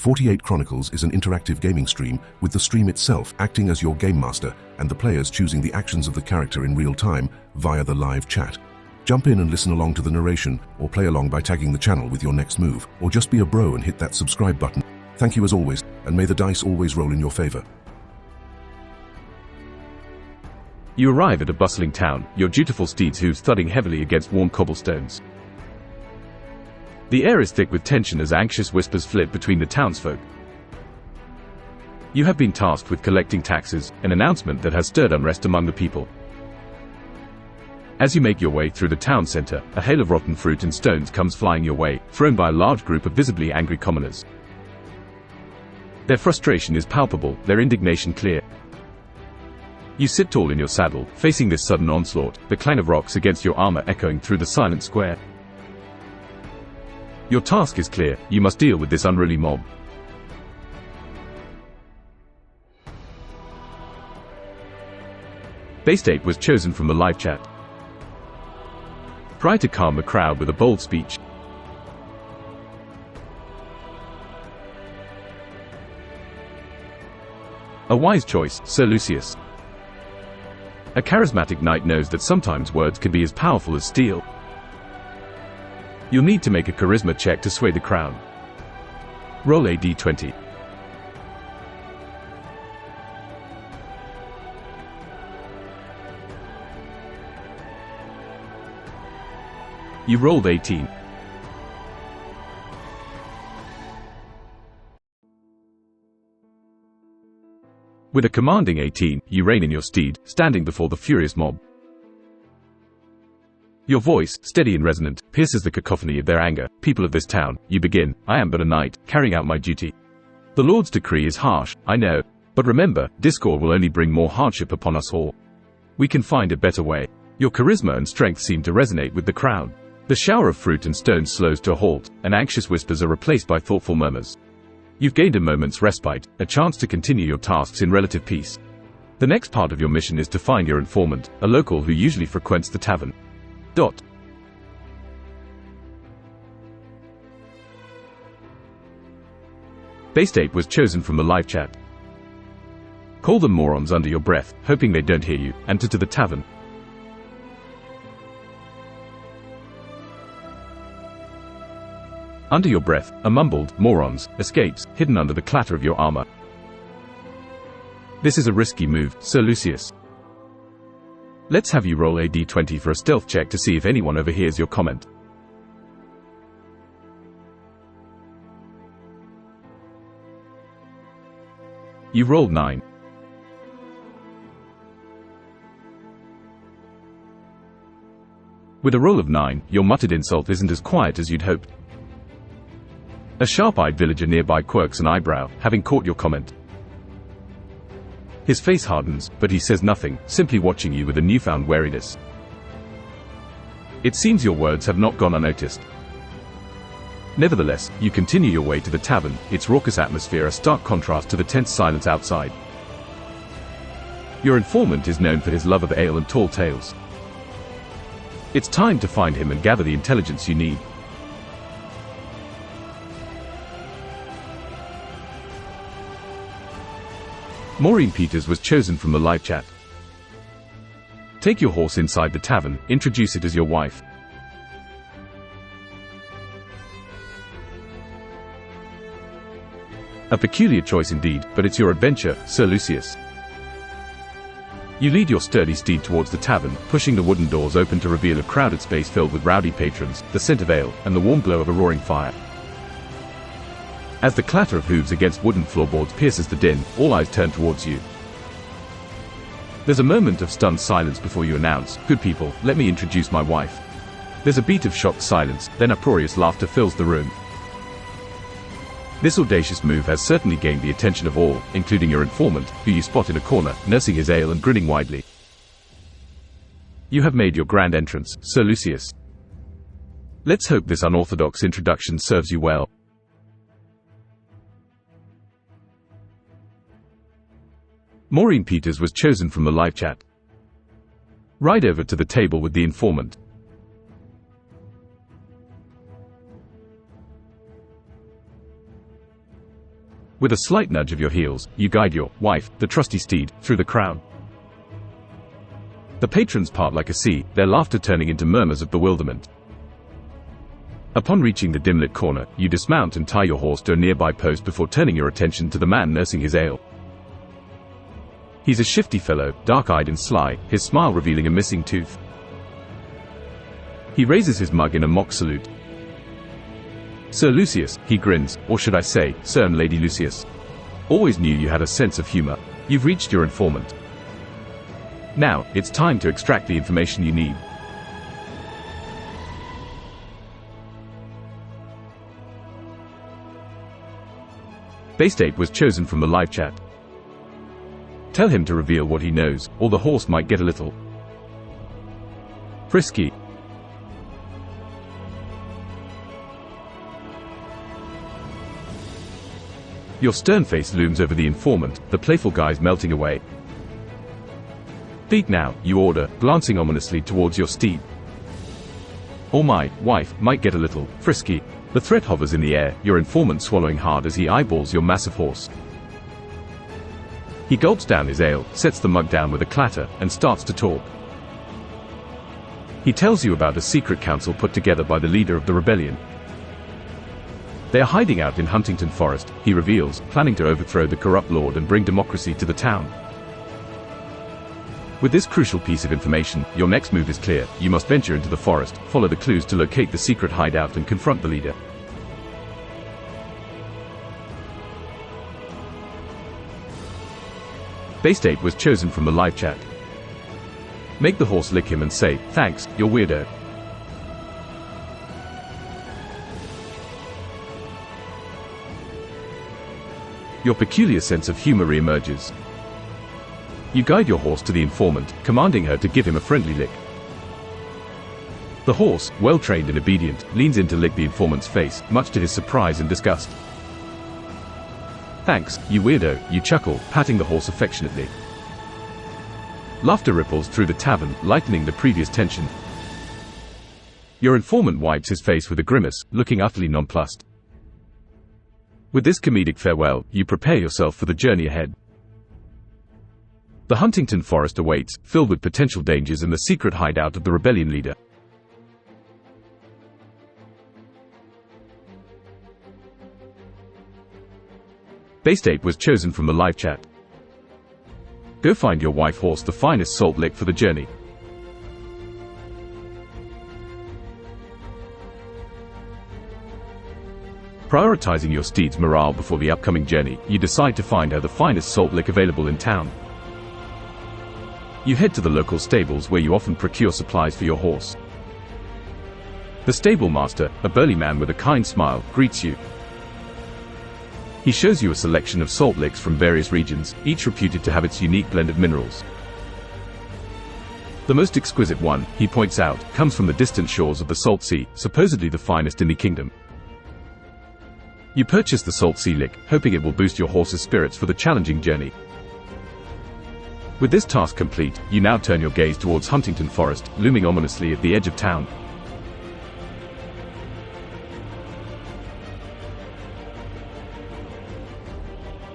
48 Chronicles is an interactive gaming stream with the stream itself acting as your game master and the players choosing the actions of the character in real time via the live chat. Jump in and listen along to the narration, or play along by tagging the channel with your next move, or just be a bro and hit that subscribe button. Thank you as always, and may the dice always roll in your favor. You arrive at a bustling town, your dutiful steeds hooves thudding heavily against worn cobblestones. The air is thick with tension as anxious whispers flit between the townsfolk. You have been tasked with collecting taxes, an announcement that has stirred unrest among the people. As you make your way through the town center, a hail of rotten fruit and stones comes flying your way, thrown by a large group of visibly angry commoners. Their frustration is palpable, their indignation clear. You sit tall in your saddle, facing this sudden onslaught, the clang of rocks against your armor echoing through the silent square. Your task is clear, you must deal with this unruly mob. Baystate was chosen from the live chat. Try to calm the crowd with a bold speech. A wise choice, Sir Lucius. A charismatic knight knows that sometimes words can be as powerful as steel. You'll need to make a charisma check to sway the crowd. Roll a d20. You rolled 18. With a commanding 18, you rein in your steed, standing before the furious mob. Your voice, steady and resonant, pierces the cacophony of their anger. People of this town, you begin, I am but a knight, carrying out my duty. The Lord's decree is harsh, I know. But remember, discord will only bring more hardship upon us all. We can find a better way. Your charisma and strength seem to resonate with the crowd. The shower of fruit and stones slows to a halt, and anxious whispers are replaced by thoughtful murmurs. You've gained a moment's respite, a chance to continue your tasks in relative peace. The next part of your mission is to find your informant, a local who usually frequents the tavern. Baystate was chosen from the live chat. Call them morons under your breath, hoping they don't hear you. Enter to the tavern. Under your breath, a mumbled, morons, escapes, hidden under the clatter of your armor. This is a risky move, Sir Lucius. Let's have you roll a d20 for a stealth check to see if anyone overhears your comment. You rolled 9. With a roll of 9, your muttered insult isn't as quiet as you'd hoped. A sharp-eyed villager nearby quirks an eyebrow, having caught your comment. His face hardens, but he says nothing, simply watching you with a newfound wariness. It seems your words have not gone unnoticed. Nevertheless, you continue your way to the tavern, its raucous atmosphere a stark contrast to the tense silence outside. Your informant is known for his love of ale and tall tales. It's time to find him and gather the intelligence you need. Maureen Peters was chosen from the live chat. Take your horse inside the tavern, introduce it as your wife. A peculiar choice indeed, but it's your adventure, Sir Lucius. You lead your sturdy steed towards the tavern, pushing the wooden doors open to reveal a crowded space filled with rowdy patrons, the scent of ale, and the warm glow of a roaring fire. As the clatter of hooves against wooden floorboards pierces the din, all eyes turn towards you. There's a moment of stunned silence before you announce, "Good people, let me introduce my wife." There's a beat of shocked silence, then uproarious laughter fills the room. This audacious move has certainly gained the attention of all, including your informant, who you spot in a corner, nursing his ale and grinning widely. You have made your grand entrance, Sir Lucius. Let's hope this unorthodox introduction serves you well. Maureen Peters was chosen from the live chat. Ride over to the table with the informant. With a slight nudge of your heels, you guide your wife, the trusty steed, through the crowd. The patrons part like a sea, their laughter turning into murmurs of bewilderment. Upon reaching the dim-lit corner, you dismount and tie your horse to a nearby post before turning your attention to the man nursing his ale. He's a shifty fellow, dark-eyed and sly, his smile revealing a missing tooth. He raises his mug in a mock salute. "Sir Lucius," he grins, or should I say, Sir and Lady Lucius. "Always knew you had a sense of humor. You've reached your informant. Now, it's time to extract the information you need." Baystate was chosen from the live chat. Tell him to reveal what he knows, or the horse might get a little frisky. Your stern face looms over the informant, the playful guise melting away. "Speak now," you order, glancing ominously towards your steed. "Or my wife might get a little frisky." The threat hovers in the air, your informant swallowing hard as he eyeballs your massive horse. He gulps down his ale, sets the mug down with a clatter, and starts to talk. He tells you about a secret council put together by the leader of the rebellion. They are hiding out in Huntington Forest, he reveals, planning to overthrow the corrupt lord and bring democracy to the town. With this crucial piece of information, your next move is clear. You must venture into the forest, follow the clues to locate the secret hideout and confront the leader. Baystate was chosen from the live chat. Make the horse lick him and say, "Thanks, you're weirdo." Your peculiar sense of humor reemerges. You guide your horse to the informant, commanding her to give him a friendly lick. The horse, well-trained and obedient, leans in to lick the informant's face, much to his surprise and disgust. "Thanks, you weirdo," you chuckle, patting the horse affectionately. Laughter ripples through the tavern, lightening the previous tension. Your informant wipes his face with a grimace, looking utterly nonplussed. With this comedic farewell, you prepare yourself for the journey ahead. The Huntington Forest awaits, filled with potential dangers and the secret hideout of the rebellion leader. Baystate was chosen from the live chat. Go find your wife horse the finest salt lick for the journey. Prioritizing your steed's morale before the upcoming journey, you decide to find her the finest salt lick available in town. You head to the local stables where you often procure supplies for your horse. The stable master, a burly man with a kind smile, greets you. He shows you a selection of salt licks from various regions, each reputed to have its unique blend of minerals. The most exquisite one, he points out, comes from the distant shores of the Salt Sea, supposedly the finest in the kingdom. You purchase the Salt Sea lick, hoping it will boost your horse's spirits for the challenging journey. With this task complete, you now turn your gaze towards Huntington Forest, looming ominously at the edge of town.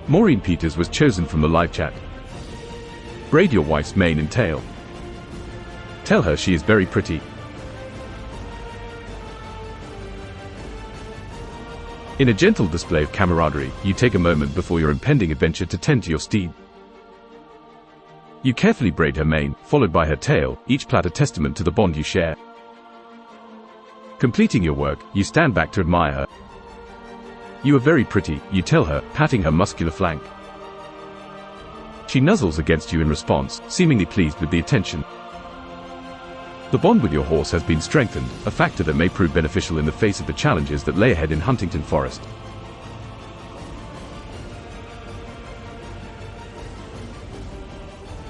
Maureen Peters was chosen from the live chat. Braid your wife's mane and tail. Tell her she is very pretty. In a gentle display of camaraderie, you take a moment before your impending adventure to tend to your steed. You carefully braid her mane, followed by her tail, each plait a testament to the bond you share. Completing your work, you stand back to admire her. You are very pretty, you tell her, patting her muscular flank. She nuzzles against you in response, seemingly pleased with the attention. The bond with your horse has been strengthened, a factor that may prove beneficial in the face of the challenges that lay ahead in Huntington Forest.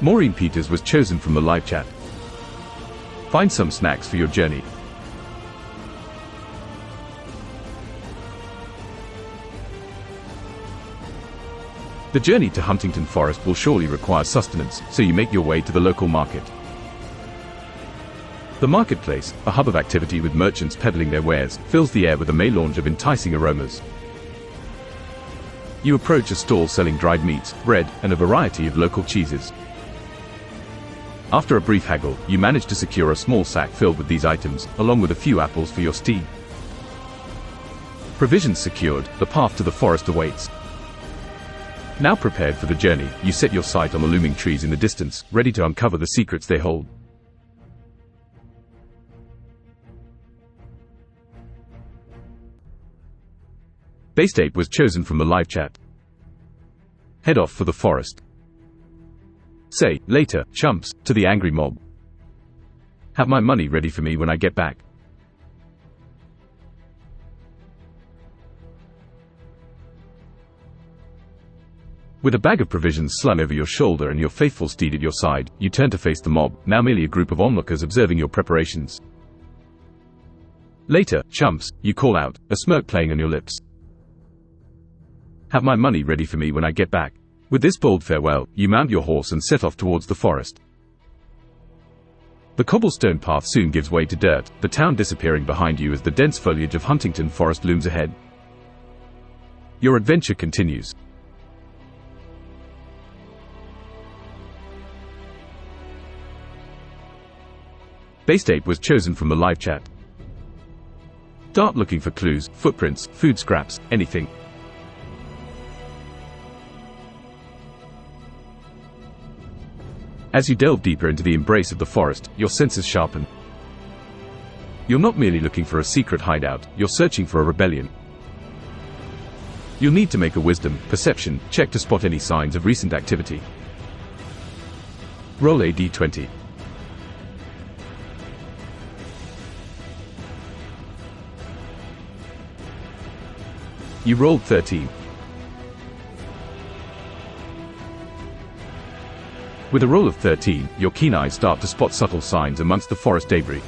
Maureen Peters was chosen from the live chat. Find some snacks for your journey. The journey to Huntington Forest will surely require sustenance, so you make your way to the local market. The marketplace, a hub of activity with merchants peddling their wares, fills the air with a melange of enticing aromas. You approach a stall selling dried meats, bread, and a variety of local cheeses. After a brief haggle, you manage to secure a small sack filled with these items, along with a few apples for your steed. Provisions secured, the path to the forest awaits. Now prepared for the journey, you set your sight on the looming trees in the distance, ready to uncover the secrets they hold. Base Ape was chosen from the live chat. Head off for the forest. Say, later, chumps, to the angry mob. Have my money ready for me when I get back. With a bag of provisions slung over your shoulder and your faithful steed at your side, you turn to face the mob, now merely a group of onlookers observing your preparations. Later, chumps, you call out, a smirk playing on your lips. Have my money ready for me when I get back. With this bold farewell, you mount your horse and set off towards the forest. The cobblestone path soon gives way to dirt, the town disappearing behind you as the dense foliage of Huntington Forest looms ahead. Your adventure continues. Base Ape was chosen from the live chat. Start looking for clues, footprints, food scraps, anything. As you delve deeper into the embrace of the forest, your senses sharpen. You're not merely looking for a secret hideout, you're searching for a rebellion. You'll need to make a wisdom, perception, check to spot any signs of recent activity. Roll a d20. You rolled 13. With a roll of 13, your keen eyes start to spot subtle signs amongst the forest debris.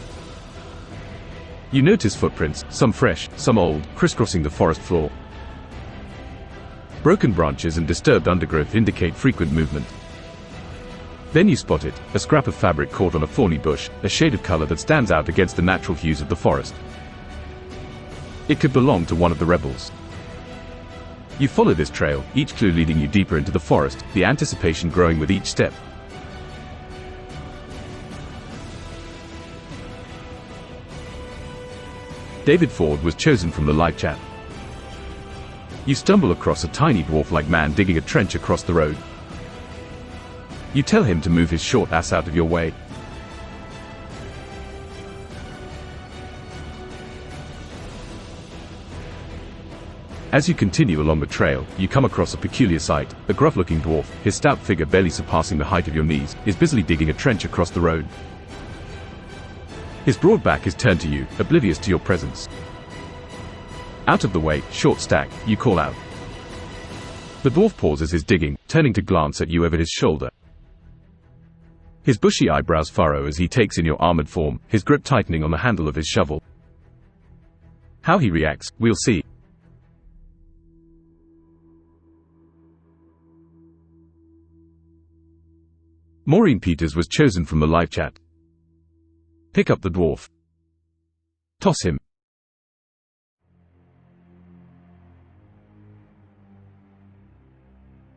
You notice footprints, some fresh, some old, crisscrossing the forest floor. Broken branches and disturbed undergrowth indicate frequent movement. Then you spot it, a scrap of fabric caught on a thorny bush, a shade of color that stands out against the natural hues of the forest. It could belong to one of the rebels. You follow this trail, each clue leading you deeper into the forest, the anticipation growing with each step. David Ford was chosen from the live chat. You stumble across a tiny dwarf-like man digging a trench across the road. You tell him to move his short ass out of your way. As you continue along the trail, you come across a peculiar sight. A gruff-looking dwarf, his stout figure barely surpassing the height of your knees, is busily digging a trench across the road. His broad back is turned to you, oblivious to your presence. Out of the way, short stack, you call out. The dwarf pauses his digging, turning to glance at you over his shoulder. His bushy eyebrows furrow as he takes in your armored form, his grip tightening on the handle of his shovel. How he reacts, we'll see. Maureen Peters was chosen from the live chat. Pick up the dwarf. Toss him.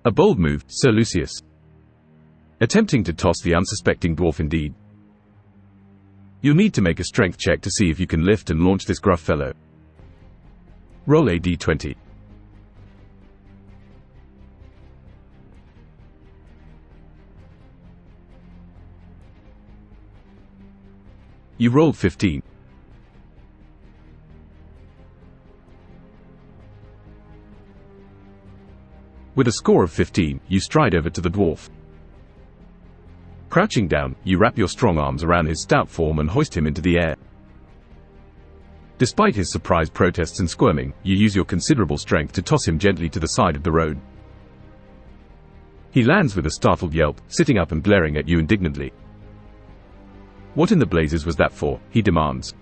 A bold move, Sir Lucius. Attempting to toss the unsuspecting dwarf indeed. You'll need to make a strength check to see if you can lift and launch this gruff fellow. Roll a d20. You rolled 15. With a score of 15, you stride over to the dwarf. Crouching down, you wrap your strong arms around his stout form and hoist him into the air. Despite his surprised protests and squirming, you use your considerable strength to toss him gently to the side of the road. He lands with a startled yelp, sitting up and glaring at you indignantly. What in the blazes was that for? He demands.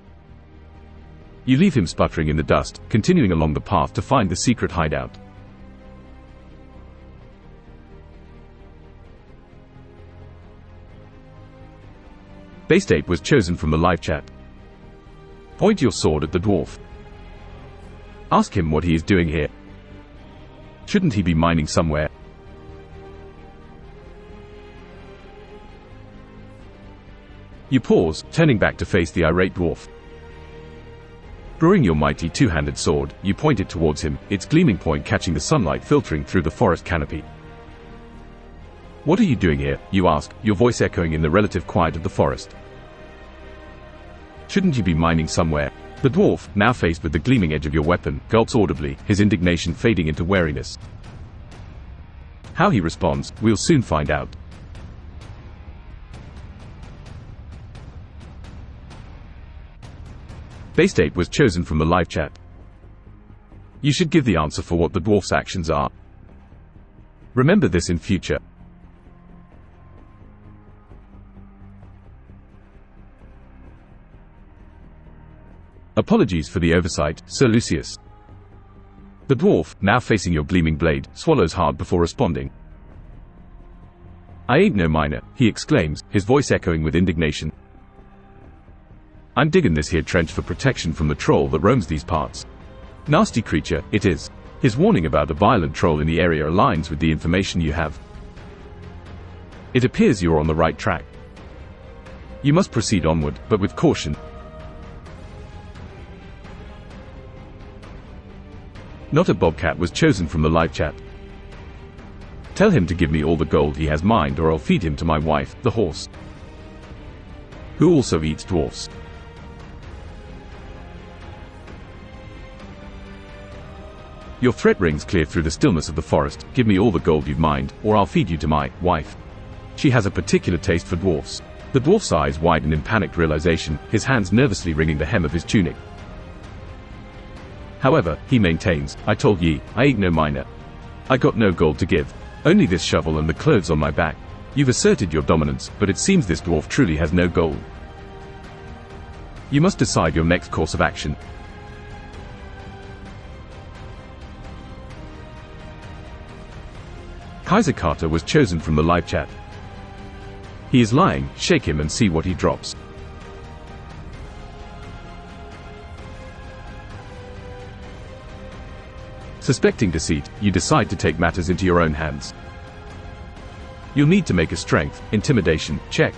You leave him sputtering in the dust, continuing along the path to find the secret hideout. Base Ape was chosen from the live chat. Point your sword at the dwarf. Ask him what he is doing here. Shouldn't he be mining somewhere? You pause, turning back to face the irate dwarf. Drawing your mighty two-handed sword, you point it towards him, its gleaming point catching the sunlight filtering through the forest canopy. "What are you doing here?" you ask, your voice echoing in the relative quiet of the forest. "Shouldn't you be mining somewhere?" The dwarf, now faced with the gleaming edge of your weapon, gulps audibly, his indignation fading into wariness. How he responds, we'll soon find out. Base date was chosen from the live chat. You should give the answer for what the dwarf's actions are. Remember this in future. Apologies for the oversight, Sir Lucius. The dwarf, now facing your gleaming blade, swallows hard before responding. "I ain't no miner," he exclaims, his voice echoing with indignation. "I'm digging this here trench for protection from the troll that roams these parts. Nasty creature, it is." His warning about a violent troll in the area aligns with the information you have. It appears you're on the right track. You must proceed onward, but with caution. Not a bobcat was chosen from the live chat. Tell him to give me all the gold he has mined, or I'll feed him to my wife, the horse, who also eats dwarfs. Your threat rings clear through the stillness of the forest. "Give me all the gold you've mined, or I'll feed you to my wife. She has a particular taste for dwarfs." The dwarf's eyes widen in panicked realization, his hands nervously wringing the hem of his tunic. However, he maintains, "I told ye, I ain't no miner. I got no gold to give. Only this shovel and the clothes on my back." You've asserted your dominance, but it seems this dwarf truly has no gold. You must decide your next course of action. Kaiser Carter was chosen from the live chat. He is lying, shake him and see what he drops. Suspecting deceit, you decide to take matters into your own hands. You'll need to make a strength, intimidation, check.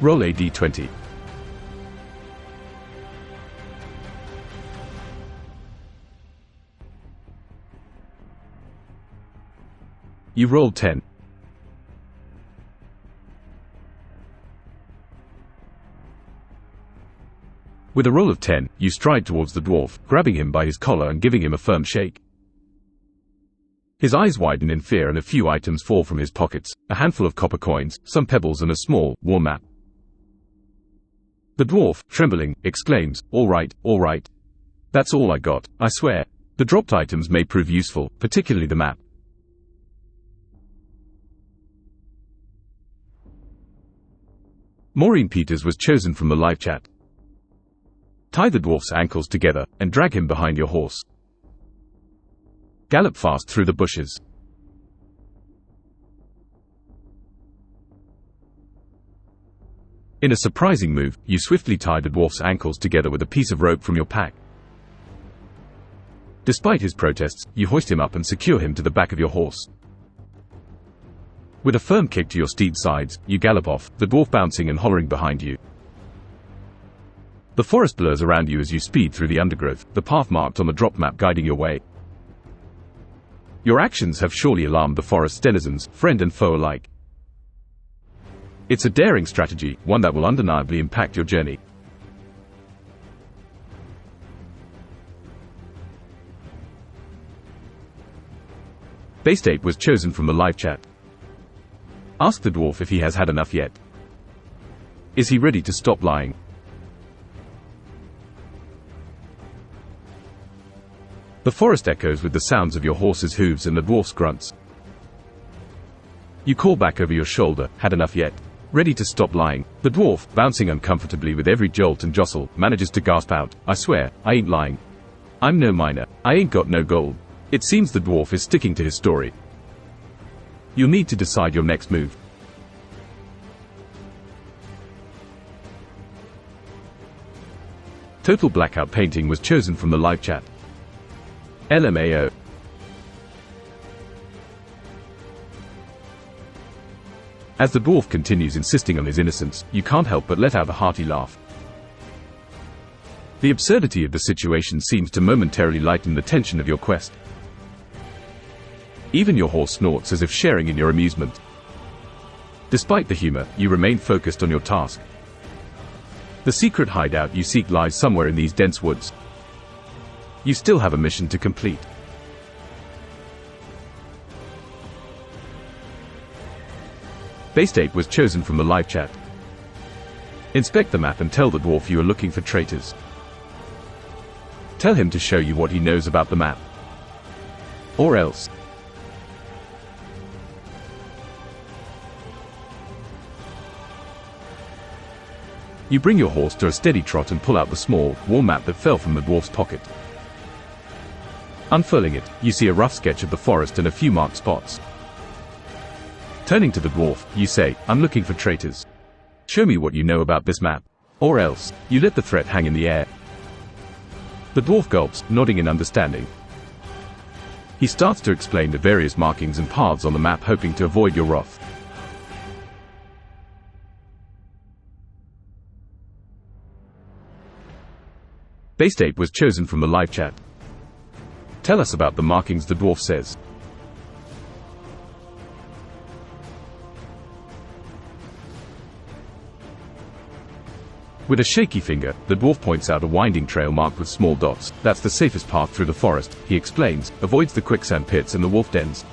Roll a d20. You rolled 10. With a roll of 10, you stride towards the dwarf, grabbing him by his collar and giving him a firm shake. His eyes widen in fear and a few items fall from his pockets, a handful of copper coins, some pebbles and a small, worn map. The dwarf, trembling, exclaims, all right. That's all I got, I swear. The dropped items may prove useful, particularly the map. Maureen Peters was chosen from the live chat. Tie the dwarf's ankles together, and drag him behind your horse. Gallop fast through the bushes. In a surprising move, you swiftly tie the dwarf's ankles together with a piece of rope from your pack. Despite his protests, you hoist him up and secure him to the back of your horse. With a firm kick to your steed's sides, you gallop off, the dwarf bouncing and hollering behind you. The forest blurs around you as you speed through the undergrowth, the path marked on the drop map guiding your way. Your actions have surely alarmed the forest's denizens, friend and foe alike. It's a daring strategy, one that will undeniably impact your journey. Base date was chosen from the live chat. Ask the dwarf if he has had enough yet. Is he ready to stop lying? The forest echoes with the sounds of your horse's hooves and the dwarf's grunts. You call back over your shoulder, had enough yet? Ready to stop lying? The dwarf, bouncing uncomfortably with every jolt and jostle, manages to gasp out, I swear, I ain't lying. I'm no miner. I ain't got no gold. It seems the dwarf is sticking to his story. You'll need to decide your next move. Total blackout painting was chosen from the live chat. LMAO. As the dwarf continues insisting on his innocence, you can't help but let out a hearty laugh. The absurdity of the situation seems to momentarily lighten the tension of your quest. Even your horse snorts as if sharing in your amusement. Despite the humor, you remain focused on your task. The secret hideout you seek lies somewhere in these dense woods. You still have a mission to complete. Base Ape was chosen from the live chat. Inspect the map and tell the dwarf you are looking for traitors. Tell him to show you what he knows about the map. Or else. You bring your horse to a steady trot and pull out the small, warm map that fell from the dwarf's pocket. Unfurling it, you see a rough sketch of the forest and a few marked spots. Turning to the dwarf, you say, "I'm looking for traitors. Show me what you know about this map. Or else." You let the threat hang in the air. The dwarf gulps, nodding in understanding. He starts to explain the various markings and paths on the map, hoping to avoid your wrath. Base Ape was chosen from the live chat. Tell us about the markings, the dwarf says. With a shaky finger, the dwarf points out a winding trail marked with small dots. That's the safest path through the forest, he explains, avoids the quicksand pits and the wolf dens.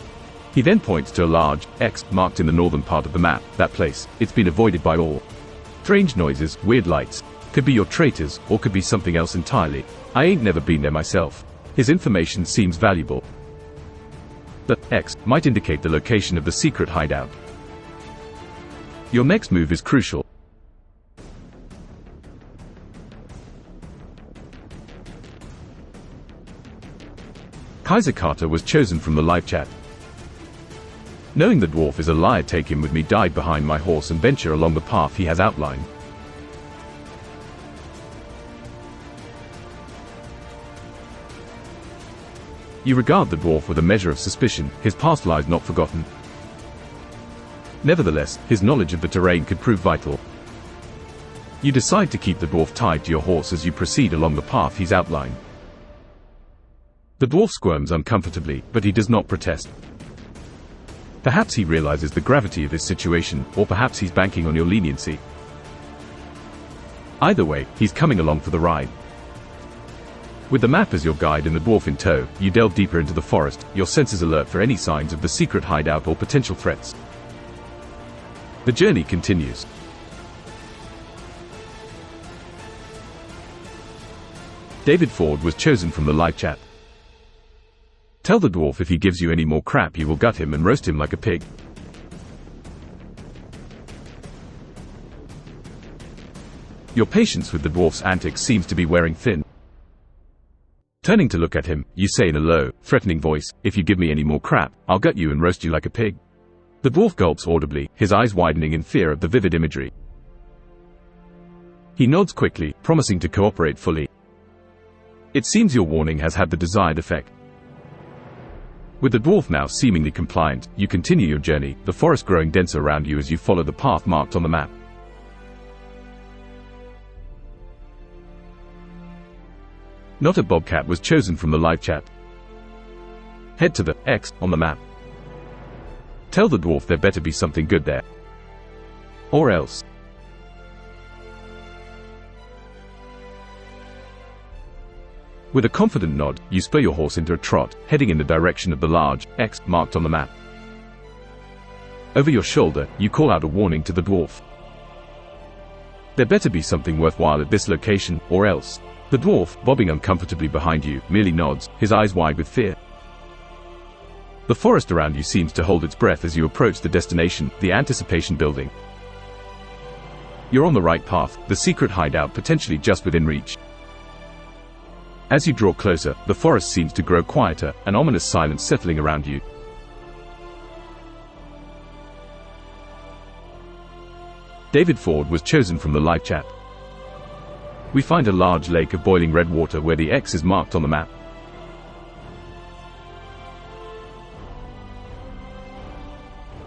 He then points to a large X marked in the northern part of the map. That place, it's been avoided by all. Strange noises, weird lights. Could be your traitors, or could be something else entirely. I ain't never been there myself. His information seems valuable. The X might indicate the location of the secret hideout. Your next move is crucial. Kaiser Carter was chosen from the live chat. Knowing the dwarf is a liar, take him with me, dive behind my horse and venture along the path he has outlined. You regard the dwarf with a measure of suspicion, his past lies not forgotten. Nevertheless, his knowledge of the terrain could prove vital. You decide to keep the dwarf tied to your horse as you proceed along the path he's outlined. The dwarf squirms uncomfortably, but he does not protest. Perhaps he realizes the gravity of his situation, or perhaps he's banking on your leniency. Either way, he's coming along for the ride. With the map as your guide and the dwarf in tow, you delve deeper into the forest, your senses alert for any signs of the secret hideout or potential threats. The journey continues. David Ford was chosen from the live chat. Tell the dwarf if he gives you any more crap you will gut him and roast him like a pig. Your patience with the dwarf's antics seems to be wearing thin. Turning to look at him, you say in a low, threatening voice, "If you give me any more crap, I'll gut you and roast you like a pig." The dwarf gulps audibly, his eyes widening in fear of the vivid imagery. He nods quickly, promising to cooperate fully. It seems your warning has had the desired effect. With the dwarf now seemingly compliant, you continue your journey, the forest growing denser around you as you follow the path marked on the map. Not a bobcat was chosen from the live chat. Head to the X on the map. Tell the dwarf there better be something good there. Or else. With a confident nod, you spur your horse into a trot, heading in the direction of the large X marked on the map. Over your shoulder, you call out a warning to the dwarf. There better be something worthwhile at this location, or else. The dwarf, bobbing uncomfortably behind you, merely nods, his eyes wide with fear. The forest around you seems to hold its breath as you approach the destination, the anticipation building. You're on the right path, the secret hideout potentially just within reach. As you draw closer, the forest seems to grow quieter, an ominous silence settling around you. David Ford was chosen from the live chat. We find a large lake of boiling red water where the X is marked on the map.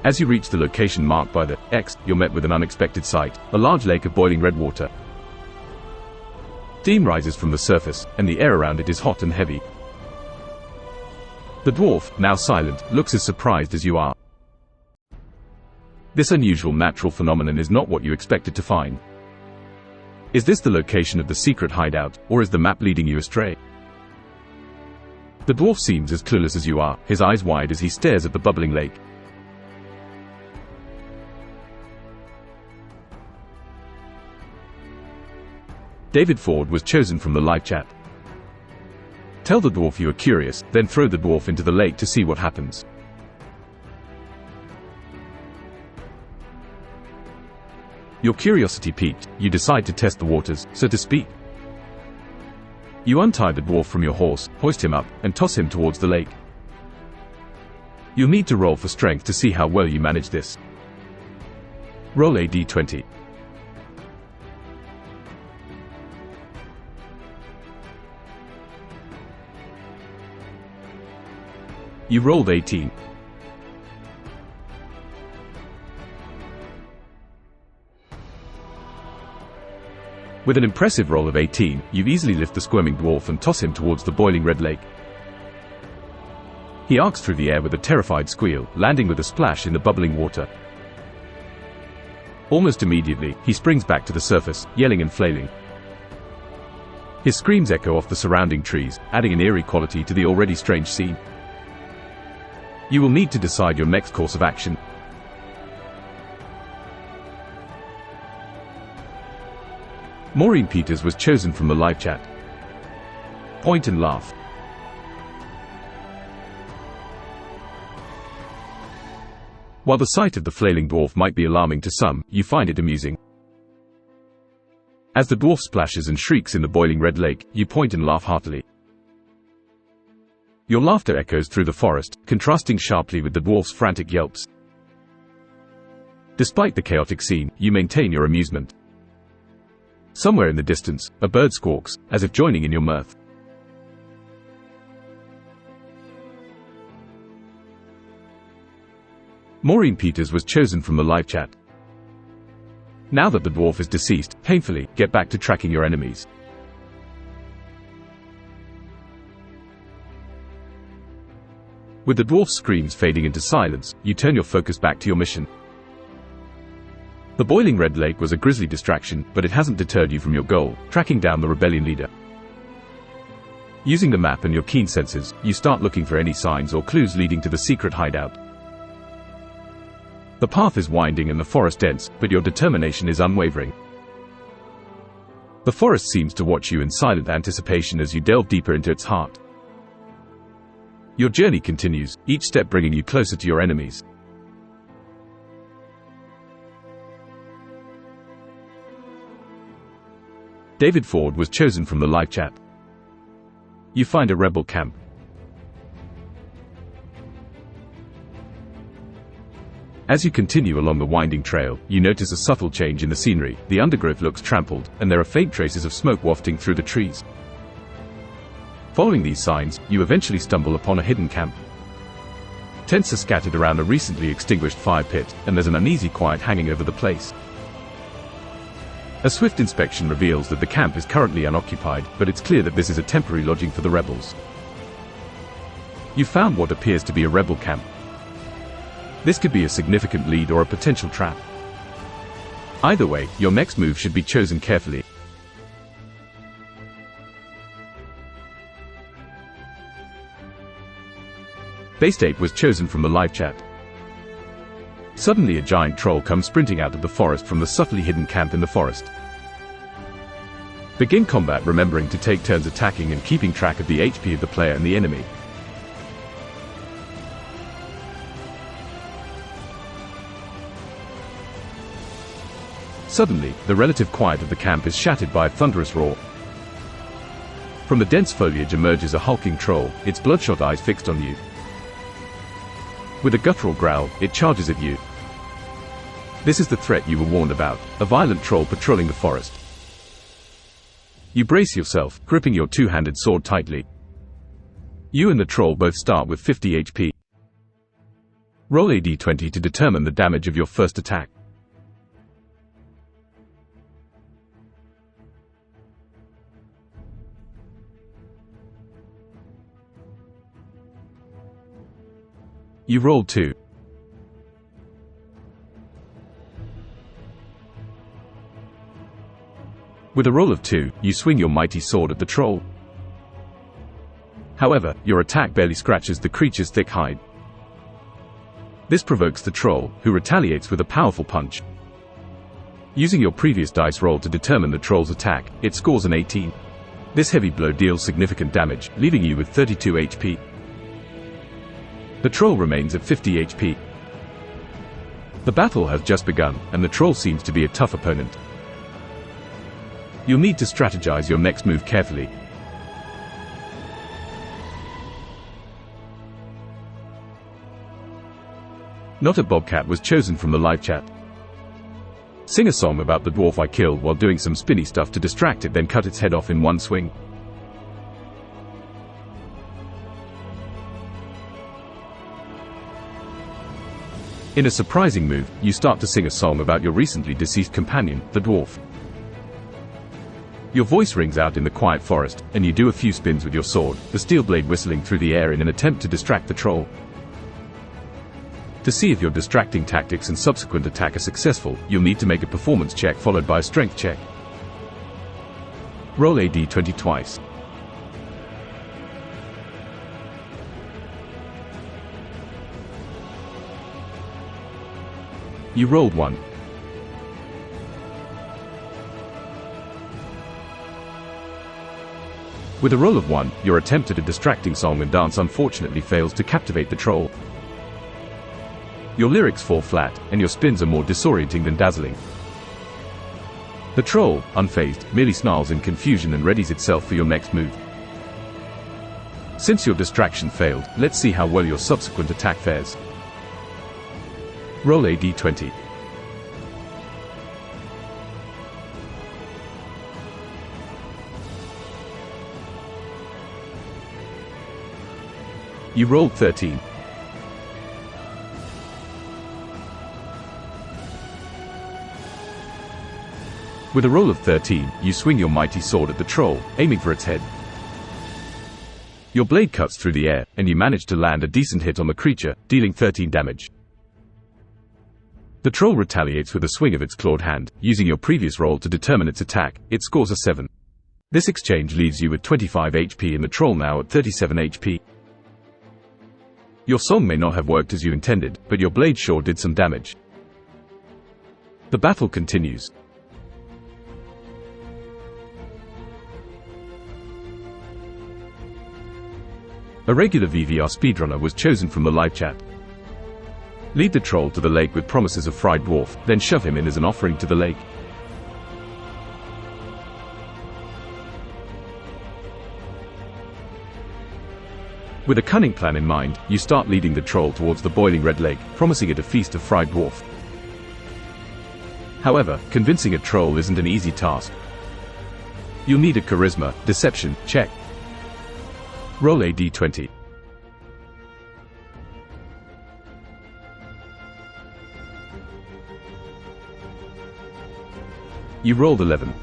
As you reach the location marked by the X, you're met with an unexpected sight, a large lake of boiling red water. Steam rises from the surface, and the air around it is hot and heavy. The dwarf, now silent, looks as surprised as you are. This unusual natural phenomenon is not what you expected to find. Is this the location of the secret hideout, or is the map leading you astray? The dwarf seems as clueless as you are, his eyes wide as he stares at the bubbling lake. David Ford was chosen from the live chat. Tell the dwarf you are curious, then throw the dwarf into the lake to see what happens. Your curiosity piqued, you decide to test the waters, so to speak. You untie the dwarf from your horse, hoist him up, and toss him towards the lake. You'll need to roll for strength to see how well you manage this. Roll a d20. You rolled 18. With an impressive roll of 18, you easily lift the squirming dwarf and toss him towards the boiling red lake. He arcs through the air with a terrified squeal, landing with a splash in the bubbling water. Almost immediately, he springs back to the surface, yelling and flailing. His screams echo off the surrounding trees, adding an eerie quality to the already strange scene. You will need to decide your next course of action. Maureen Peters was chosen from the live chat. Point and laugh. While the sight of the flailing dwarf might be alarming to some, you find it amusing. As the dwarf splashes and shrieks in the boiling red lake, you point and laugh heartily. Your laughter echoes through the forest, contrasting sharply with the dwarf's frantic yelps. Despite the chaotic scene, you maintain your amusement. Somewhere in the distance, a bird squawks, as if joining in your mirth. Maureen Peters was chosen from the live chat. Now that the dwarf is deceased, painfully, get back to tracking your enemies. With the dwarf's screams fading into silence, you turn your focus back to your mission. The boiling red lake was a grisly distraction, but it hasn't deterred you from your goal, tracking down the rebellion leader. Using the map and your keen senses, you start looking for any signs or clues leading to the secret hideout. The path is winding and the forest dense, but your determination is unwavering. The forest seems to watch you in silent anticipation as you delve deeper into its heart. Your journey continues, each step bringing you closer to your enemies. David Ford was chosen from the live chat. You find a rebel camp. As you continue along the winding trail, you notice a subtle change in the scenery. The undergrowth looks trampled, and there are faint traces of smoke wafting through the trees. Following these signs, you eventually stumble upon a hidden camp. Tents are scattered around a recently extinguished fire pit, and there's an uneasy quiet hanging over the place. A swift inspection reveals that the camp is currently unoccupied, but it's clear that this is a temporary lodging for the rebels. You found what appears to be a rebel camp. This could be a significant lead or a potential trap. Either way, your next move should be chosen carefully. Baystate was chosen from the live chat. Suddenly a giant troll comes sprinting out of the forest from the subtly hidden camp in the forest. Begin combat remembering to take turns attacking and keeping track of the HP of the player and the enemy. Suddenly, the relative quiet of the camp is shattered by a thunderous roar. From the dense foliage emerges a hulking troll, its bloodshot eyes fixed on you. With a guttural growl, it charges at you. This is the threat you were warned about, a violent troll patrolling the forest. You brace yourself, gripping your two-handed sword tightly. You and the troll both start with 50 HP. Roll a d20 to determine the damage of your first attack. You rolled 2. With a roll of 2, you swing your mighty sword at the troll. However, your attack barely scratches the creature's thick hide. This provokes the troll, who retaliates with a powerful punch. Using your previous dice roll to determine the troll's attack, it scores an 18. This heavy blow deals significant damage, leaving you with 32 HP. The troll remains at 50 HP. The battle has just begun, and the troll seems to be a tough opponent. You'll need to strategize your next move carefully. Not a bobcat was chosen from the live chat. Sing a song about the dwarf I killed while doing some spinny stuff to distract it, then cut its head off in one swing. In a surprising move, you start to sing a song about your recently deceased companion, the dwarf. Your voice rings out in the quiet forest, and you do a few spins with your sword, the steel blade whistling through the air in an attempt to distract the troll. To see if your distracting tactics and subsequent attack are successful, you'll need to make a performance check followed by a strength check. Roll a d20 twice. You rolled 1. With a roll of 1, your attempt at a distracting song and dance unfortunately fails to captivate the troll. Your lyrics fall flat, and your spins are more disorienting than dazzling. The troll, unfazed, merely snarls in confusion and readies itself for your next move. Since your distraction failed, let's see how well your subsequent attack fares. Roll a d20. You rolled 13. With a roll of 13, you swing your mighty sword at the troll, aiming for its head. Your blade cuts through the air, and you manage to land a decent hit on the creature, dealing 13 damage. The troll retaliates with a swing of its clawed hand. Using your previous roll to determine its attack, it scores a 7. This exchange leaves you with 25 HP and the troll now at 37 HP. Your song may not have worked as you intended, but your blade sure did some damage. The battle continues. A regular VVR speedrunner was chosen from the live chat. Lead the troll to the lake with promises of fried dwarf, then shove him in as an offering to the lake. With a cunning plan in mind, you start leading the troll towards the boiling red lake, promising it a feast of fried dwarf. However, convincing a troll isn't an easy task. You'll need a charisma, deception, check. Roll a d20. You rolled 11.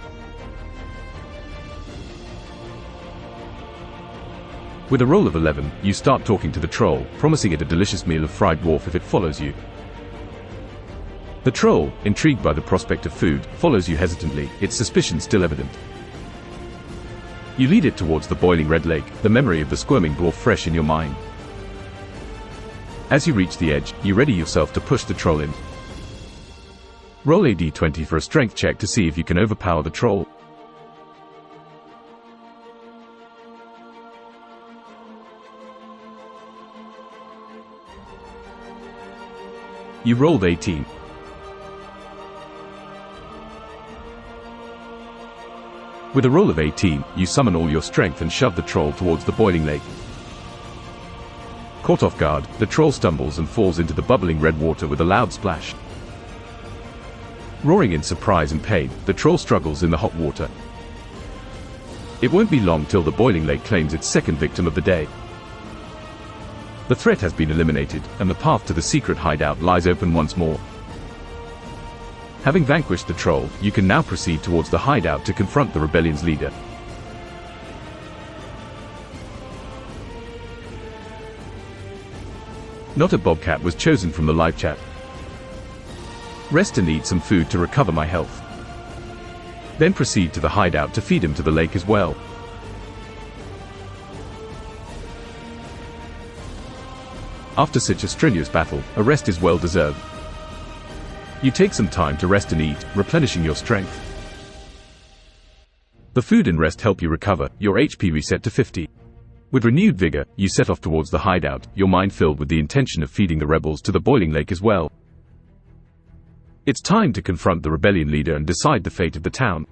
With a roll of 11, you start talking to the troll, promising it a delicious meal of fried dwarf if it follows you. The troll, intrigued by the prospect of food, follows you hesitantly, its suspicion still evident. You lead it towards the boiling red lake, the memory of the squirming dwarf fresh in your mind. As you reach the edge, you ready yourself to push the troll in. Roll a d20 for a strength check to see if you can overpower the troll. You rolled 18. With a roll of 18, you summon all your strength and shove the troll towards the boiling lake. Caught off guard, the troll stumbles and falls into the bubbling red water with a loud splash. Roaring in surprise and pain, the troll struggles in the hot water. It won't be long till the boiling lake claims its second victim of the day. The threat has been eliminated, and the path to the secret hideout lies open once more. Having vanquished the troll, you can now proceed towards the hideout to confront the rebellion's leader. Not a bobcat was chosen from the live chat. Rest and eat some food to recover my health. Then proceed to the hideout to feed him to the lake as well. After such a strenuous battle, a rest is well deserved. You take some time to rest and eat, replenishing your strength. The food and rest help you recover, your HP reset to 50. With renewed vigor, you set off towards the hideout, your mind filled with the intention of feeding the rebels to the boiling lake as well. It's time to confront the rebellion leader and decide the fate of the town.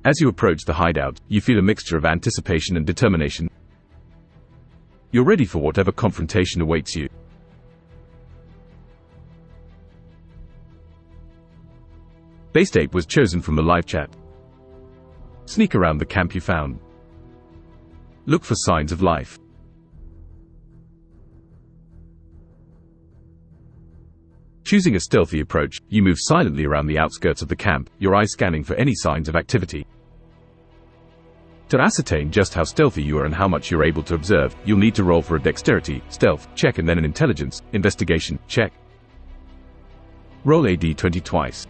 As you approach the hideout, you feel a mixture of anticipation and determination. You're ready for whatever confrontation awaits you. Base tape was chosen from the live chat. Sneak around the camp you found. Look for signs of life. Choosing a stealthy approach, you move silently around the outskirts of the camp, your eyes scanning for any signs of activity. To ascertain just how stealthy you are and how much you're able to observe, you'll need to roll for a dexterity, stealth, check and then an intelligence, investigation, check. Roll a d20 twice.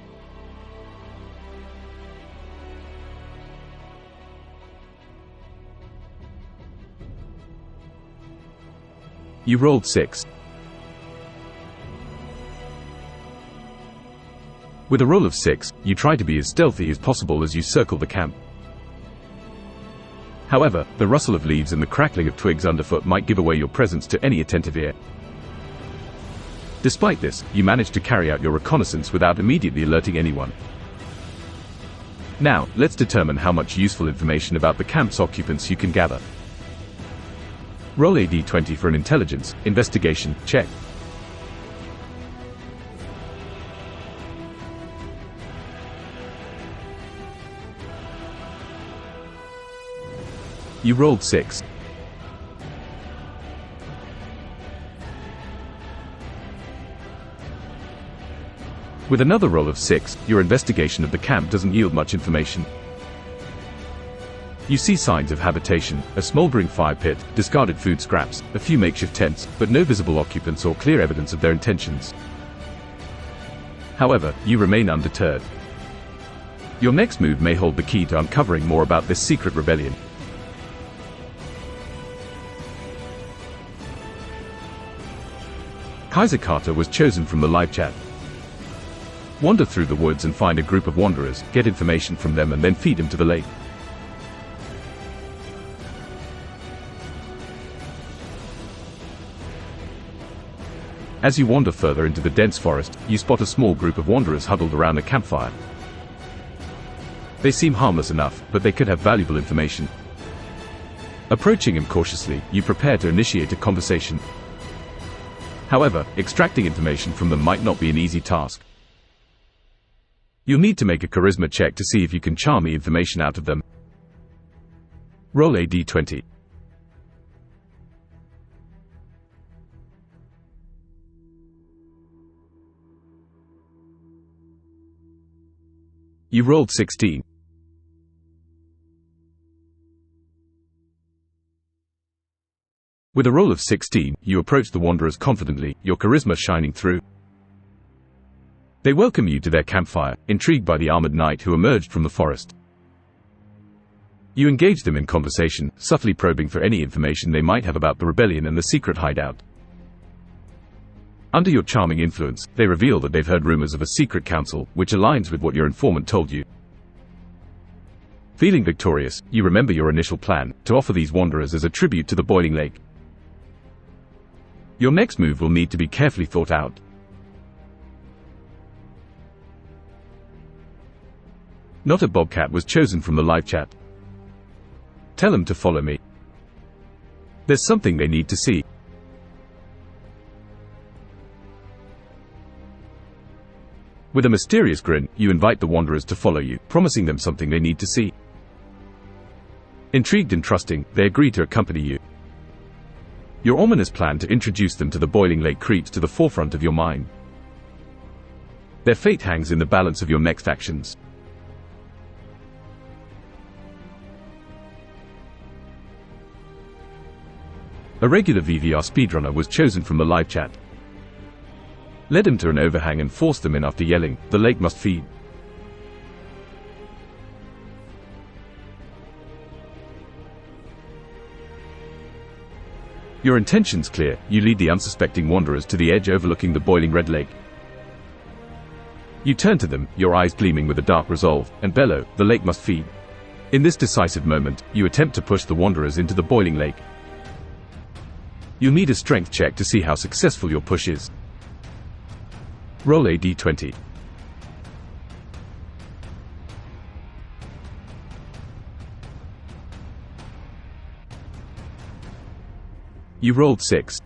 You rolled 6. With a roll of 6, you try to be as stealthy as possible as you circle the camp. However, the rustle of leaves and the crackling of twigs underfoot might give away your presence to any attentive ear. Despite this, you manage to carry out your reconnaissance without immediately alerting anyone. Now, let's determine how much useful information about the camp's occupants you can gather. Roll a d20 for an intelligence, investigation, check. You rolled 6. With another roll of 6, your investigation of the camp doesn't yield much information. You see signs of habitation, a smoldering fire pit, discarded food scraps, a few makeshift tents, but no visible occupants or clear evidence of their intentions. However, you remain undeterred. Your next move may hold the key to uncovering more about this secret rebellion. Kaiser Carter was chosen from the live chat. Wander through the woods and find a group of wanderers, get information from them and then feed them to the lake. As you wander further into the dense forest, you spot a small group of wanderers huddled around a campfire. They seem harmless enough, but they could have valuable information. Approaching them cautiously, you prepare to initiate a conversation. However, extracting information from them might not be an easy task. You'll need to make a charisma check to see if you can charm the information out of them. Roll a d20. You rolled 16. With a roll of 16, you approach the wanderers confidently, your charisma shining through. They welcome you to their campfire, intrigued by the armored knight who emerged from the forest. You engage them in conversation, subtly probing for any information they might have about the rebellion and the secret hideout. Under your charming influence, they reveal that they've heard rumors of a secret council, which aligns with what your informant told you. Feeling victorious, you remember your initial plan, to offer these wanderers as a tribute to the boiling lake. Your next move will need to be carefully thought out. Not a bobcat was chosen from the live chat. Tell them to follow me. There's something they need to see. With a mysterious grin, you invite the wanderers to follow you, promising them something they need to see. Intrigued and trusting, they agree to accompany you. Your ominous plan to introduce them to the boiling lake creeps to the forefront of your mind. Their fate hangs in the balance of your next actions. A regular VVR speedrunner was chosen from the live chat. Led them to an overhang and forced them in after yelling, "The lake must feed." Your intentions clear, you lead the unsuspecting wanderers to the edge overlooking the boiling red lake. You turn to them, your eyes gleaming with a dark resolve, and bellow, "The lake must feed." In this decisive moment, you attempt to push the wanderers into the boiling lake. You'll need a strength check to see how successful your push is. Roll a d20. You rolled 6.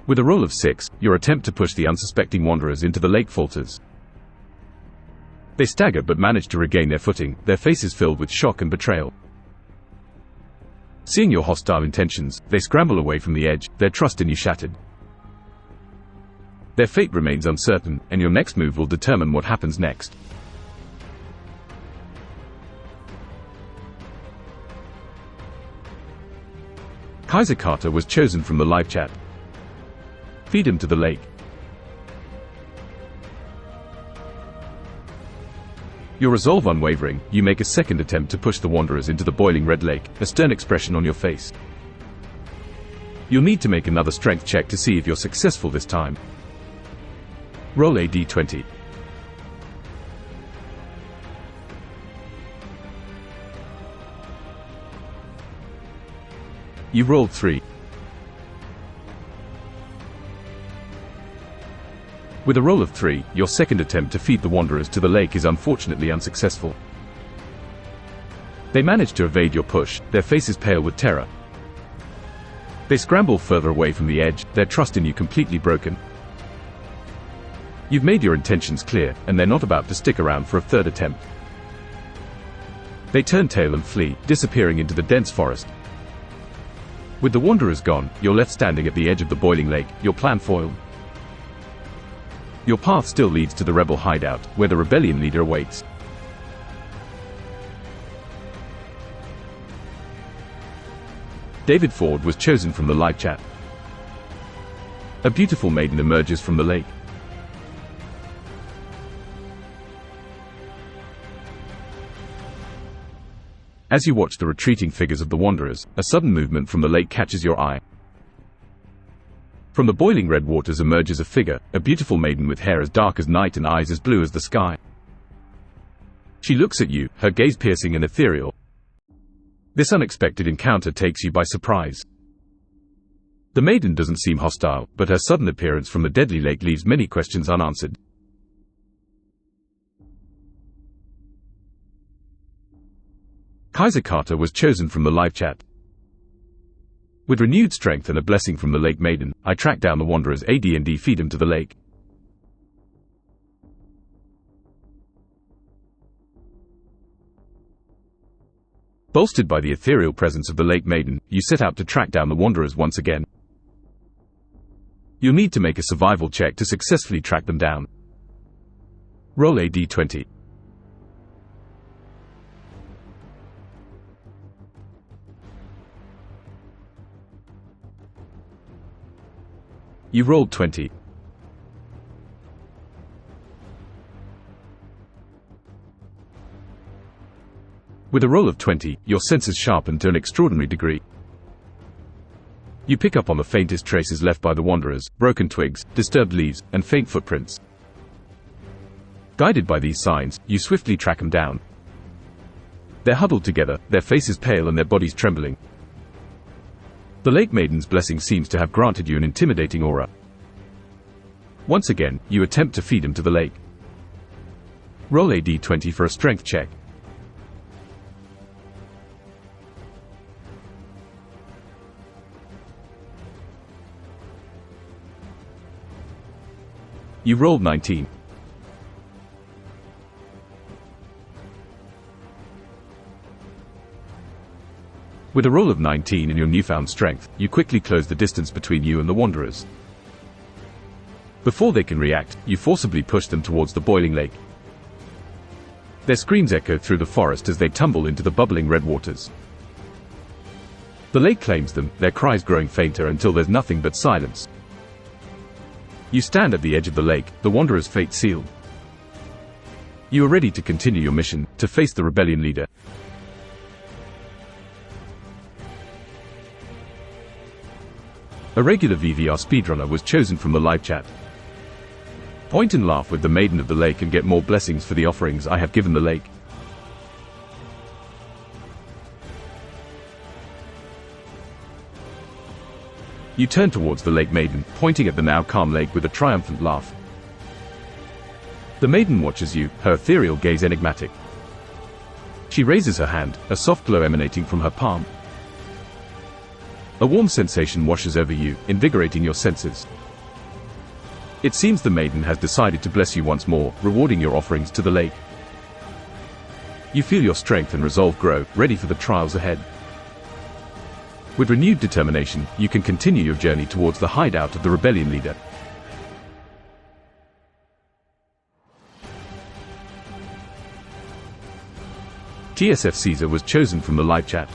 With a roll of 6, your attempt to push the unsuspecting wanderers into the lake falters. They stagger but manage to regain their footing, their faces filled with shock and betrayal. Seeing your hostile intentions, they scramble away from the edge, their trust in you shattered. Their fate remains uncertain, and your next move will determine what happens next. Kaiser Carter was chosen from the live chat. Feed him to the lake. Your resolve unwavering, you make a second attempt to push the wanderers into the boiling red lake, a stern expression on your face. You'll need to make another strength check to see if you're successful this time. Roll a d20. You rolled 3. With a roll of 3, your second attempt to feed the wanderers to the lake is unfortunately unsuccessful. They manage to evade your push, their faces pale with terror. They scramble further away from the edge, their trust in you completely broken. You've made your intentions clear, and they're not about to stick around for a third attempt. They turn tail and flee, disappearing into the dense forest. With the wanderers gone, you're left standing at the edge of the boiling lake, your plan foiled. Your path still leads to the rebel hideout, where the rebellion leader awaits. David Ford was chosen from the live chat. A beautiful maiden emerges from the lake. As you watch the retreating figures of the wanderers, a sudden movement from the lake catches your eye. From the boiling red waters emerges a figure, a beautiful maiden with hair as dark as night and eyes as blue as the sky. She looks at you, her gaze piercing and ethereal. This unexpected encounter takes you by surprise. The maiden doesn't seem hostile, but her sudden appearance from the deadly lake leaves many questions unanswered. Kaiser Carter was chosen from the live chat. With renewed strength and a blessing from the lake maiden, I track down the wanderers and feed them to the lake. Bolstered by the ethereal presence of the lake maiden, you set out to track down the wanderers once again. You'll need to make a survival check to successfully track them down. Roll a d20. You rolled 20. With a roll of 20, your senses sharpen to an extraordinary degree. You pick up on the faintest traces left by the wanderers, broken twigs, disturbed leaves, and faint footprints. Guided by these signs, you swiftly track them down. They're huddled together, their faces pale and their bodies trembling. The lake maiden's blessing seems to have granted you an intimidating aura. Once again, you attempt to feed him to the lake. Roll a d20 for a strength check. You rolled 19. With a roll of 19 and your newfound strength, you quickly close the distance between you and the wanderers. Before they can react, you forcibly push them towards the boiling lake. Their screams echo through the forest as they tumble into the bubbling red waters. The lake claims them, their cries growing fainter until there's nothing but silence. You stand at the edge of the lake, the wanderer's fate sealed. You are ready to continue your mission, to face the rebellion leader. A regular VVR speedrunner was chosen from the live chat. Point and laugh with the maiden of the lake and get more blessings for the offerings I have given the lake. You turn towards the lake maiden, pointing at the now calm lake with a triumphant laugh. The maiden watches you, her ethereal gaze enigmatic. She raises her hand, a soft glow emanating from her palm. A warm sensation washes over you, invigorating your senses. It seems the maiden has decided to bless you once more, rewarding your offerings to the lake. You feel your strength and resolve grow, ready for the trials ahead. With renewed determination, you can continue your journey towards the hideout of the rebellion leader. TSF Caesar was chosen from the live chat.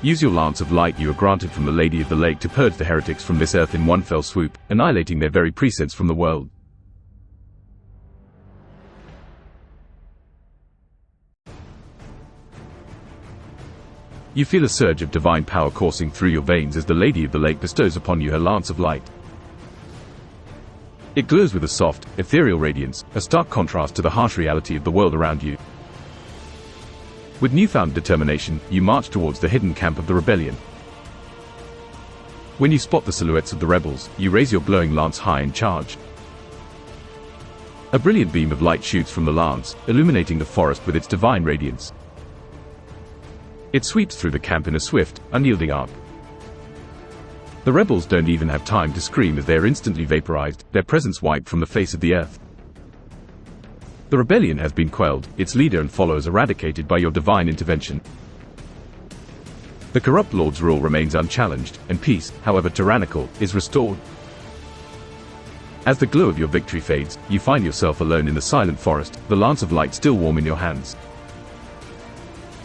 Use your lance of light you are granted from the Lady of the Lake to purge the heretics from this earth in one fell swoop, annihilating their very presence from the world. You feel a surge of divine power coursing through your veins as the Lady of the Lake bestows upon you her lance of light. It glows with a soft, ethereal radiance, a stark contrast to the harsh reality of the world around you. With newfound determination, you march towards the hidden camp of the rebellion. When you spot the silhouettes of the rebels, you raise your glowing lance high and charge. A brilliant beam of light shoots from the lance, illuminating the forest with its divine radiance. It sweeps through the camp in a swift, unyielding arc. The rebels don't even have time to scream as they are instantly vaporized, their presence wiped from the face of the earth. The rebellion has been quelled, its leader and followers eradicated by your divine intervention. The corrupt lord's rule remains unchallenged, and peace, however tyrannical, is restored. As the glow of your victory fades, you find yourself alone in the silent forest, the lance of light still warm in your hands.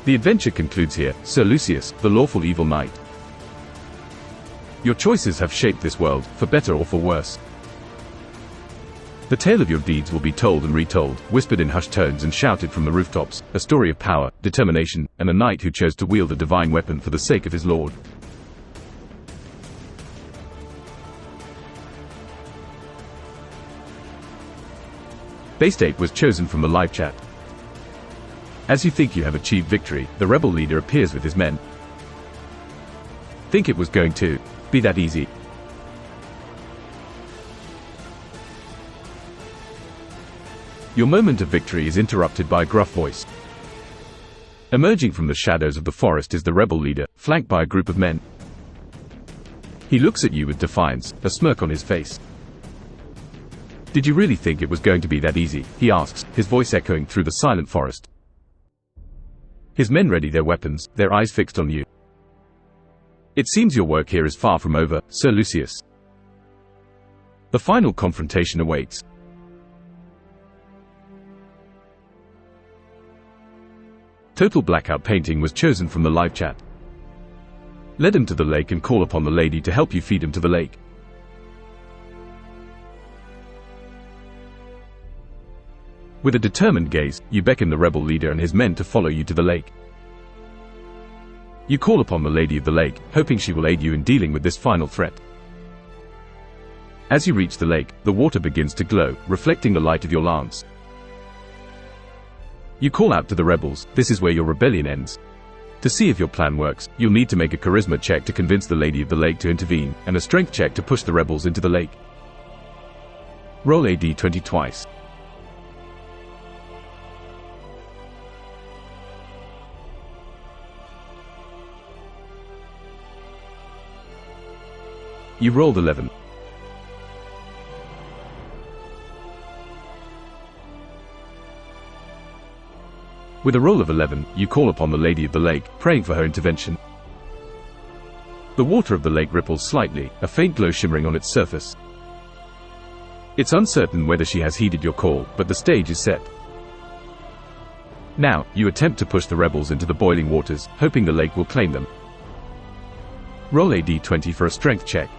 The adventure concludes here, Sir Lucius, the lawful evil knight. Your choices have shaped this world, for better or for worse. The tale of your deeds will be told and retold, whispered in hushed tones and shouted from the rooftops, a story of power, determination, and a knight who chose to wield a divine weapon for the sake of his lord. Baystate was chosen from the live chat. As you think you have achieved victory, the rebel leader appears with his men. Think it was going to be that easy? Your moment of victory is interrupted by a gruff voice. Emerging from the shadows of the forest is the rebel leader, flanked by a group of men. He looks at you with defiance, a smirk on his face. Did you really think it was going to be that easy? He asks, his voice echoing through the silent forest. His men ready their weapons, their eyes fixed on you. It seems your work here is far from over, Sir Lucius. The final confrontation awaits. Total Blackout Painting was chosen from the live chat. Lead him to the lake and call upon the lady to help you feed him to the lake. With a determined gaze, you beckon the rebel leader and his men to follow you to the lake. You call upon the Lady of the Lake, hoping she will aid you in dealing with this final threat. As you reach the lake, the water begins to glow, reflecting the light of your lance. You call out to the rebels, this is where your rebellion ends. To see if your plan works, you'll need to make a charisma check to convince the Lady of the Lake to intervene, and a strength check to push the rebels into the lake. Roll a d20 twice. You rolled 11. With a roll of 11, you call upon the Lady of the Lake, praying for her intervention. The water of the lake ripples slightly, a faint glow shimmering on its surface. It's uncertain whether she has heeded your call, but the stage is set. Now, you attempt to push the rebels into the boiling waters, hoping the lake will claim them. Roll a d20 for a strength check.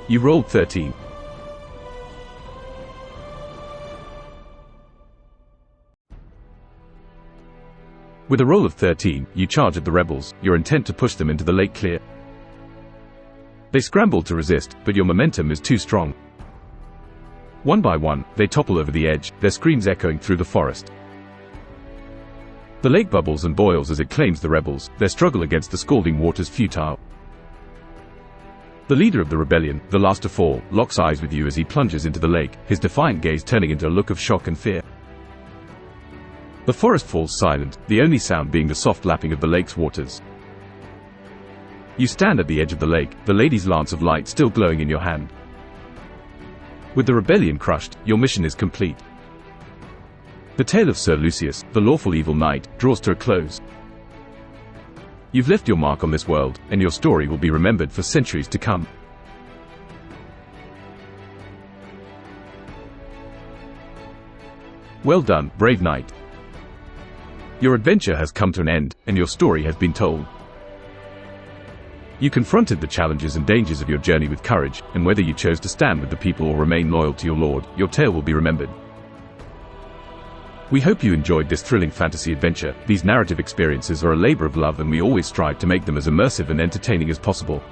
You rolled 13. With a roll of 13, you charge at the rebels, your intent to push them into the lake clear. They scramble to resist, but your momentum is too strong. One by one, they topple over the edge, their screams echoing through the forest. The lake bubbles and boils as it claims the rebels, their struggle against the scalding waters futile. The leader of the rebellion, the last to fall, locks eyes with you as he plunges into the lake, his defiant gaze turning into a look of shock and fear. The forest falls silent, the only sound being the soft lapping of the lake's waters. You stand at the edge of the lake, the lady's lance of light still glowing in your hand. With the rebellion crushed, your mission is complete. The tale of Sir Lucius, the lawful evil knight, draws to a close. You've left your mark on this world, and your story will be remembered for centuries to come. Well done, brave knight. Your adventure has come to an end, and your story has been told. You confronted the challenges and dangers of your journey with courage, and whether you chose to stand with the people or remain loyal to your lord, your tale will be remembered. We hope you enjoyed this thrilling fantasy adventure. These narrative experiences are a labor of love, and we always strive to make them as immersive and entertaining as possible.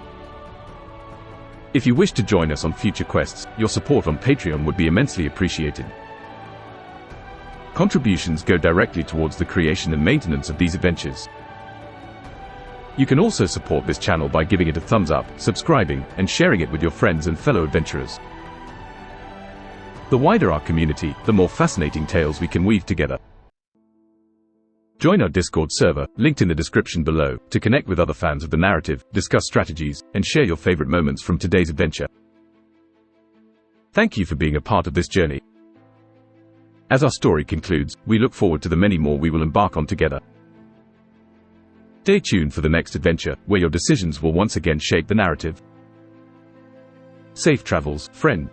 If you wish to join us on future quests, your support on Patreon would be immensely appreciated. Contributions go directly towards the creation and maintenance of these adventures. You can also support this channel by giving it a thumbs up, subscribing, and sharing it with your friends and fellow adventurers. The wider our community, the more fascinating tales we can weave together. Join our Discord server, linked in the description below, to connect with other fans of the narrative, discuss strategies, and share your favorite moments from today's adventure. Thank you for being a part of this journey. As our story concludes, we look forward to the many more we will embark on together. Stay tuned for the next adventure, where your decisions will once again shape the narrative. Safe travels, friend.